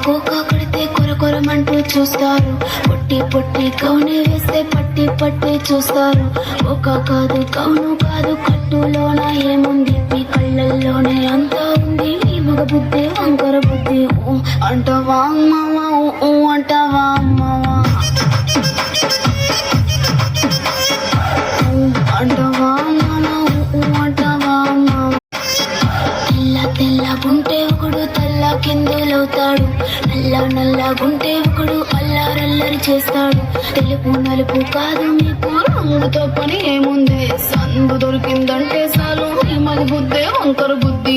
కోక కొడితే కొరకొరమంటూ చూస్తారు. పొట్టి పొట్టి కౌని వేస్తే పట్టి పట్టి చూస్తారు. ఒక కాదు కౌను కాదు కట్టులోన ఏముంది, మీ కళ్ళల్లోనే అంతా ఉంది. ఈ మగ బుద్ధి వంకర బుద్ధి అంటావా అమ్మవా, అంటావా అమ్మవా, అంటావా అమ్మవా, అంటావా అమ్మవా. తెల్ల తెల్లగుంటే ఒకడు తెల్ల కిందులవుతాడు, నల్ల నల్లగుంటే ఒకడు అల్లారల్లరి చేస్తాడు. తెలుపు నలుపు కాదు మీకు రంగుతో పని ఏముంది, సందు దొరికిందంటే చాలు. ఈ మగ బుద్ధి వంకర బుద్ధి